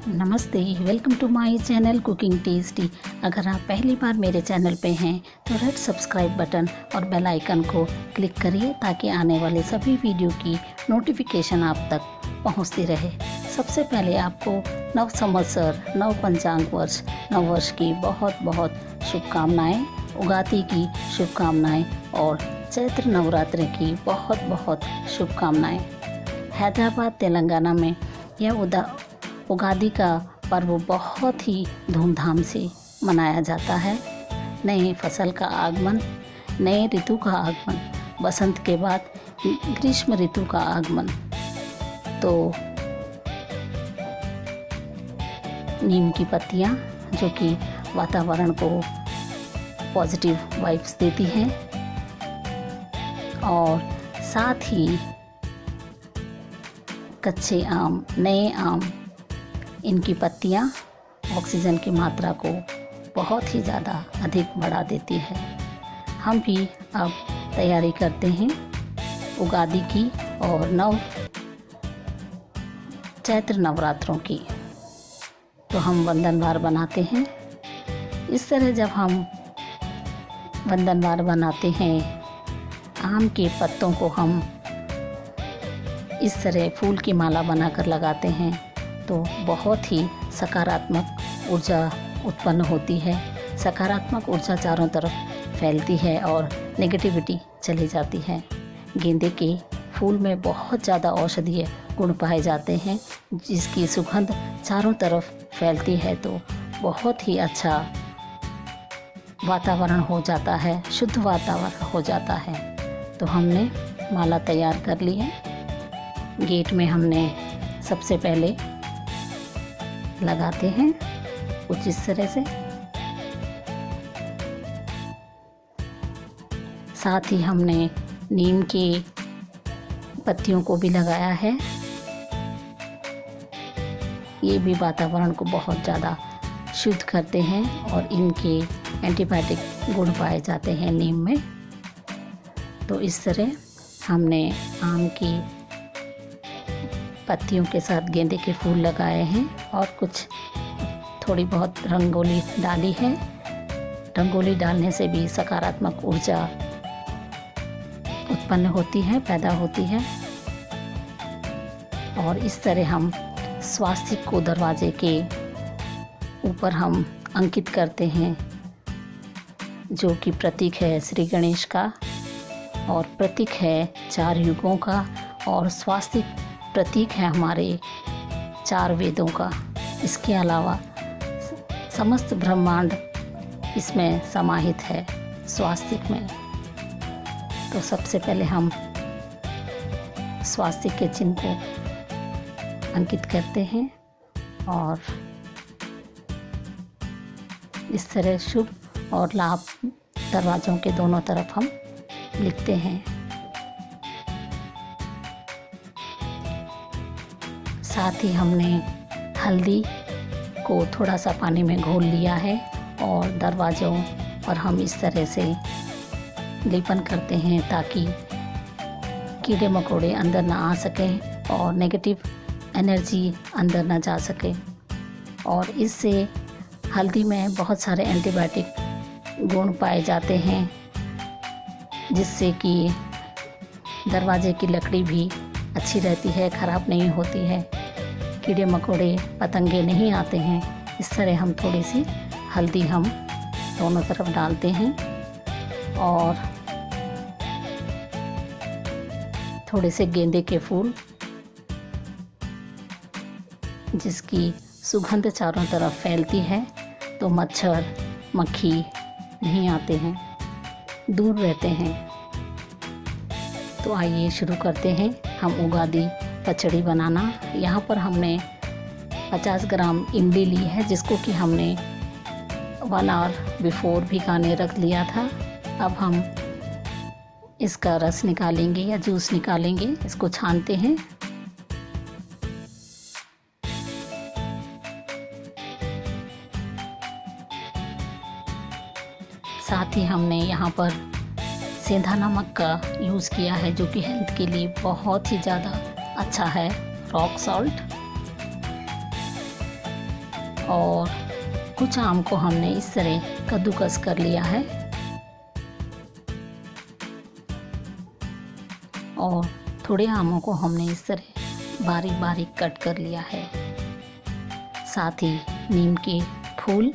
नमस्ते, welcome to my channel cooking tasty. अगर आप पहली बार मेरे चैनल पे हैं तो रेड सब्सक्राइब बटन और बेल आइकन को क्लिक करिए ताकि आने वाले सभी वीडियो की नोटिफिकेशन आप तक पहुंचती रहे। सबसे पहले आपको नव संवत्सर, नव पंचांग वर्ष, नव वर्ष की बहुत बहुत शुभकामनाएँ, उगादी की शुभकामनाएँ और चैत्र नवरात्रि की बहुत बहुत शुभकामनाएँ। हैदराबाद तेलंगाना में यह उगादी का पर्व बहुत ही धूमधाम से मनाया जाता है। नई फसल का आगमन, नए ऋतु का आगमन, बसंत के बाद ग्रीष्म ऋतु का आगमन। तो नीम की पत्तियां जो कि वातावरण को पॉजिटिव वाइब्स देती हैं, और साथ ही कच्चे आम, नए आम, इनकी पत्तियां ऑक्सीजन की मात्रा को बहुत ही ज़्यादा अधिक बढ़ा देती है। हम भी अब तैयारी करते हैं उगादी की और चैत्र नवरात्रों की। तो हम वंदनवार बनाते हैं। इस तरह जब हम वंदनवार बनाते हैं, आम के पत्तों को हम इस तरह फूल की माला बनाकर लगाते हैं तो बहुत ही सकारात्मक ऊर्जा उत्पन्न होती है। सकारात्मक ऊर्जा चारों तरफ फैलती है और नेगेटिविटी चली जाती है। गेंदे के फूल में बहुत ज़्यादा औषधीय गुण पाए जाते हैं, जिसकी सुगंध चारों तरफ फैलती है तो बहुत ही अच्छा वातावरण हो जाता है, शुद्ध वातावरण हो जाता है। तो हमने माला तैयार कर ली है। गेट में हमने सबसे पहले लगाते हैं कुछ इस तरह से। साथ ही हमने नीम की पत्तियों को भी लगाया है। ये भी वातावरण को बहुत ज़्यादा शुद्ध करते हैं और इनके एंटीबायोटिक गुण पाए जाते हैं नीम में। तो इस तरह हमने आम की पत्तियों के साथ गेंदे के फूल लगाए हैं और कुछ थोड़ी बहुत रंगोली डाली है। रंगोली डालने से भी सकारात्मक ऊर्जा उत्पन्न होती है, पैदा होती है। और इस तरह हम स्वास्तिक को दरवाजे के ऊपर हम अंकित करते हैं, जो कि प्रतीक है श्री गणेश का और प्रतीक है 4 युगों का, और स्वास्तिक प्रतीक है हमारे 4 वेदों का। इसके अलावा समस्त ब्रह्मांड इसमें समाहित है स्वास्तिक में। तो सबसे पहले हम स्वास्तिक के चिन्ह को अंकित करते हैं और इस तरह शुभ और लाभ दरवाज़ों के दोनों तरफ हम लिखते हैं। साथ ही हमने हल्दी को थोड़ा सा पानी में घोल लिया है और दरवाज़ों पर हम इस तरह से लेपन करते हैं ताकि कीड़े मकोड़े अंदर ना आ सकें और नेगेटिव एनर्जी अंदर ना जा सके। और इससे हल्दी में बहुत सारे एंटीबायोटिक गुण पाए जाते हैं, जिससे कि दरवाजे की लकड़ी भी अच्छी रहती है, ख़राब नहीं होती है, कीड़े मकोड़े पतंगे नहीं आते हैं। इस तरह हम थोड़ी सी हल्दी हम दोनों तरफ डालते हैं और थोड़े से गेंदे के फूल, जिसकी सुगंध चारों तरफ फैलती है तो मच्छर मक्खी नहीं आते हैं, दूर रहते हैं। तो आइए शुरू करते हैं हम उगादी पचड़ी बनाना। यहाँ पर हमने 50 ग्राम इमली ली है, जिसको कि हमने 1 आवर बिफोर भिगाने रख लिया था। अब हम इसका रस निकालेंगे या जूस निकालेंगे, इसको छानते हैं। साथ ही हमने यहाँ पर सेंधा नमक का यूज़ किया है, जो कि हेल्थ के लिए बहुत ही ज़्यादा अच्छा है, रॉक सॉल्ट। और कुछ आम को हमने इस तरह कद्दूकस कर लिया है और थोड़े आमों को हमने इस तरह बारीक बारीक कट कर लिया है। साथ ही नीम के फूल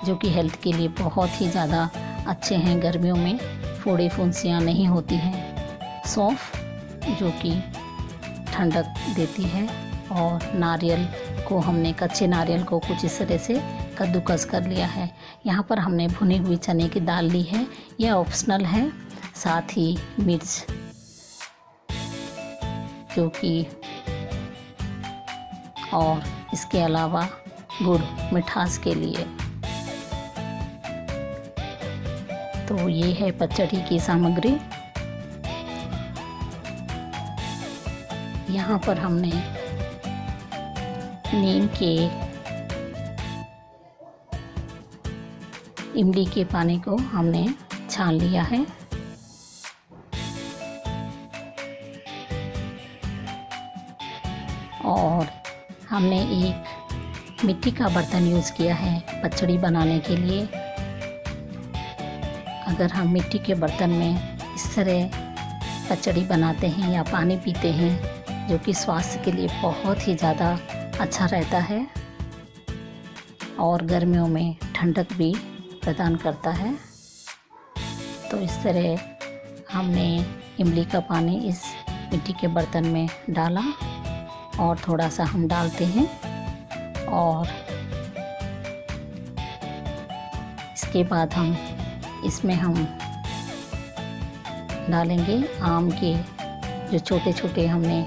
जो कि हेल्थ के लिए बहुत ही ज़्यादा अच्छे हैं, गर्मियों में फोड़े फुंसियाँ नहीं होती हैं। सौंफ जो कि ठंडक देती है और नारियल को हमने, कच्चे नारियल को कुछ इस तरह से कद्दूकस कर लिया है। यहाँ पर हमने भुनी हुई चने की दाल ली है, यह ऑप्शनल है। साथ ही मिर्च जो कि, और इसके अलावा गुड़ मिठास के लिए। तो ये है पचड़ी की सामग्री। यहाँ पर हमने नीम के इमली के पानी को हमने छान लिया है और हमने एक मिट्टी का बर्तन यूज़ किया है पचड़ी बनाने के लिए। अगर हम मिट्टी के बर्तन में इस तरह पचड़ी बनाते हैं या पानी पीते हैं, जो कि स्वास्थ्य के लिए बहुत ही ज़्यादा अच्छा रहता है और गर्मियों में ठंडक भी प्रदान करता है। तो इस तरह हमने इमली का पानी इस मिट्टी के बर्तन में डाला और थोड़ा सा हम डालते हैं और इसके बाद हम इसमें डालेंगे आम के जो छोटे छोटे हमने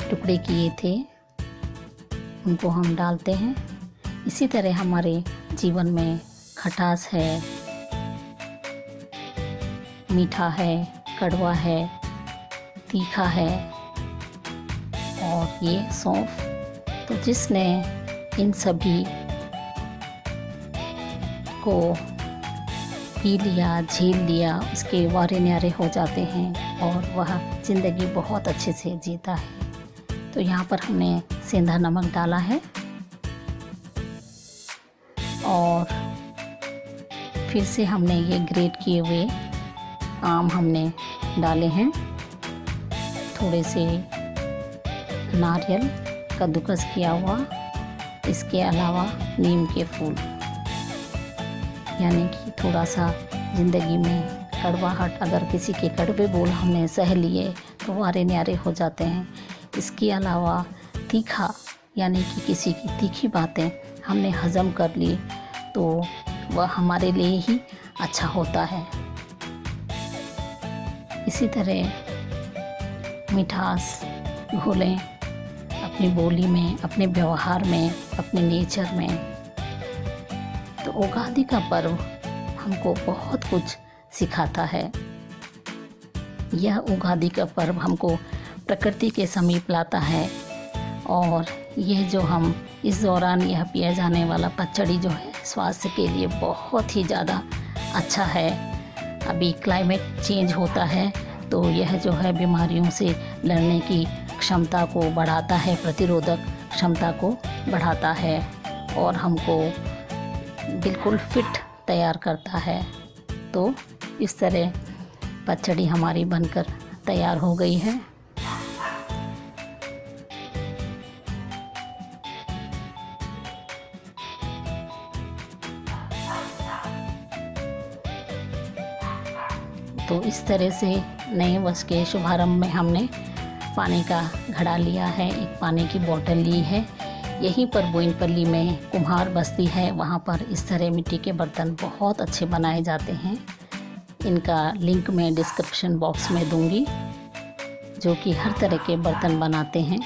टुकड़े किए थे, उनको हम डालते हैं। इसी तरह हमारे जीवन में खटास है, मीठा है, कड़वा है, तीखा है और ये सौंफ। तो जिसने इन सभी को पी लिया, झेल लिया, उसके वारे न्यारे हो जाते हैं और वह ज़िंदगी बहुत अच्छे से जीता है। तो यहाँ पर हमने सेंधा नमक डाला है और फिर से हमने ये ग्रेट किए हुए आम हमने डाले हैं, थोड़े से नारियल कद्दूकस किया हुआ, इसके अलावा नीम के फूल, यानी कि थोड़ा सा ज़िंदगी में कड़वाहट, अगर किसी के कड़वे बोल हमने सह लिए तो वारे न्यारे हो जाते हैं। इसके अलावा तीखा, यानी कि किसी की तीखी बातें हमने हज़म कर ली तो वह हमारे लिए ही अच्छा होता है। इसी तरह मिठास घोलें अपनी बोली में, अपने व्यवहार में, अपने नेचर में। तो उगादि का पर्व हमको बहुत कुछ सिखाता है। यह उगादि का पर्व हमको प्रकृति के समीप लाता है और यह जो हम इस दौरान यह पिया जाने वाला पचड़ी जो है स्वास्थ्य के लिए बहुत ही ज़्यादा अच्छा है। अभी क्लाइमेट चेंज होता है तो यह जो है बीमारियों से लड़ने की क्षमता को बढ़ाता है, प्रतिरोधक क्षमता को बढ़ाता है और हमको बिल्कुल फिट तैयार करता है। तो इस तरह पचड़ी हमारी बनकर तैयार हो गई है। तो इस तरह से नए वर्ष के शुभारंभ में हमने पानी का घड़ा लिया है, एक पानी की बोतल ली है। यहीं पर बोइनपल्ली में कुम्हार बस्ती है, वहाँ पर इस तरह मिट्टी के बर्तन बहुत अच्छे बनाए जाते हैं। इनका लिंक मैं डिस्क्रिप्शन बॉक्स में दूंगी, जो कि हर तरह के बर्तन बनाते हैं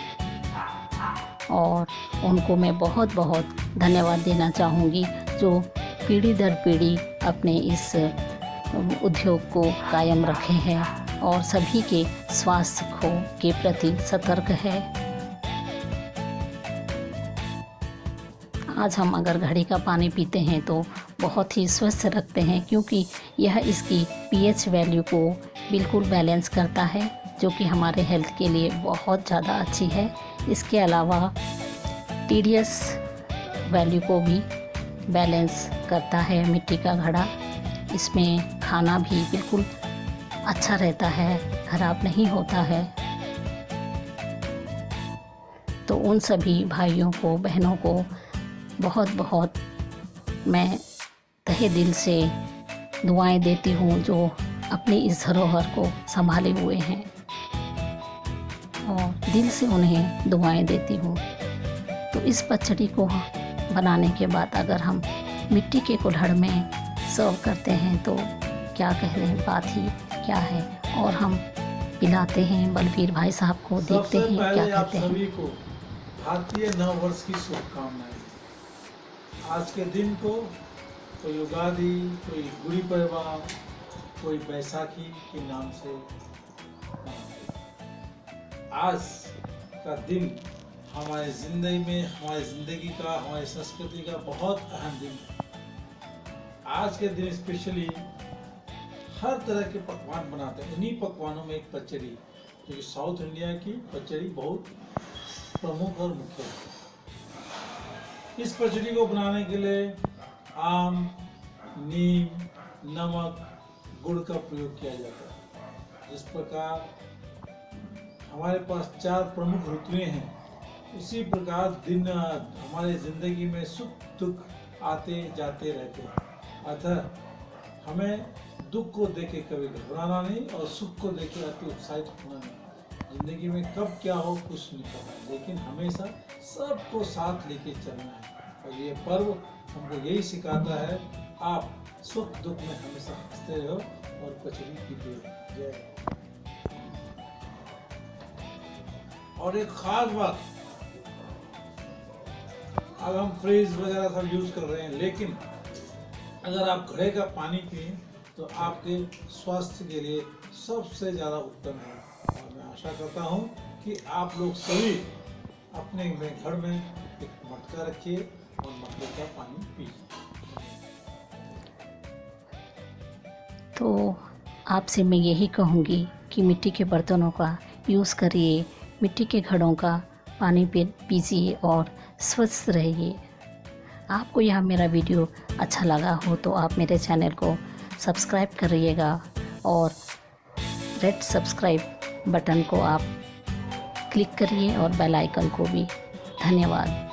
और उनको मैं बहुत बहुत धन्यवाद देना चाहूँगी, जो पीढ़ी दर पीढ़ी अपने इस उद्योग को कायम रखे हैं और सभी के स्वास्थ्य के प्रति सतर्क है। आज हम अगर घड़े का पानी पीते हैं तो बहुत ही स्वस्थ रखते हैं, क्योंकि यह इसकी पीएच वैल्यू को बिल्कुल बैलेंस करता है, जो कि हमारे हेल्थ के लिए बहुत ज़्यादा अच्छी है। इसके अलावा टीडियस वैल्यू को भी बैलेंस करता है मिट्टी का घड़ा। इसमें खाना भी बिल्कुल अच्छा रहता है, खराब नहीं होता है। तो उन सभी भाइयों को, बहनों को बहुत बहुत मैं तहे दिल से दुआएं देती हूँ जो अपनी इस धरोहर को संभाले हुए हैं, और दिल से उन्हें दुआएं देती हूँ। तो इस पचड़ी को बनाने के बाद अगर हम मिट्टी के कुल्हड़ में सर्व करते हैं तो क्या कहने, बात ही क्या है। और हम पिलाते हैं बलबीर भाई साहब को, देखते हैं क्या कहते हैं। सभी को भारतीय नव वर्ष की शुभकामनाएं। आज के दिन को कोई उगादी, कोई गुड़ी पड़वा, कोई बैसाखी के नाम से आज का दिन हमारे ज़िंदगी में, हमारी ज़िंदगी का, हमारी संस्कृति का बहुत अहम दिन है। आज के दिन स्पेशली हर तरह के पकवान बनाते हैं। उन्हीं पकवानों में एक पचड़ी, क्योंकि साउथ इंडिया की पचड़ी बहुत प्रमुख और मुख्य है। इस पचड़ी को बनाने के लिए आम, नीम, नमक, गुड़ का प्रयोग किया जाता है। जिस प्रकार हमारे पास 4 प्रमुख ऋतुएं हैं, उसी प्रकार दिन हमारे जिंदगी में सुख दुख आते जाते रहते हैं। अतः हमें दुख को देख के कभी घबराना नहीं और सुख को देख के अति उत्साहित होना नहीं। जिंदगी में कब क्या हो कुछ नहीं पता, लेकिन हमेशा सबको साथ लेके चलना है। और ये पर्व हमको यही सिखाता है, आप सुख दुख में हमेशा हंसते रहो और पचड़ी पीते रहो। जय। और एक खास बात, अब हम फ्रिज वगैरह सब यूज कर रहे हैं, लेकिन अगर आप घड़े का पानी पिए तो आपके स्वास्थ्य के लिए सबसे ज़्यादा उत्तम है। और मैं आशा करता हूँ कि आप लोग सभी अपने घर में एक मटका रखिए और मटके का पानी पीजिए। तो आपसे मैं यही कहूँगी कि मिट्टी के बर्तनों का यूज़ करिए, मिट्टी के घड़ों का पानी पीजिए और स्वस्थ रहिए। आपको यह मेरा वीडियो अच्छा लगा हो तो आप मेरे चैनल को सब्सक्राइब करिएगा और रेड सब्सक्राइब बटन को आप क्लिक करिए और बेल आइकन को भी। धन्यवाद।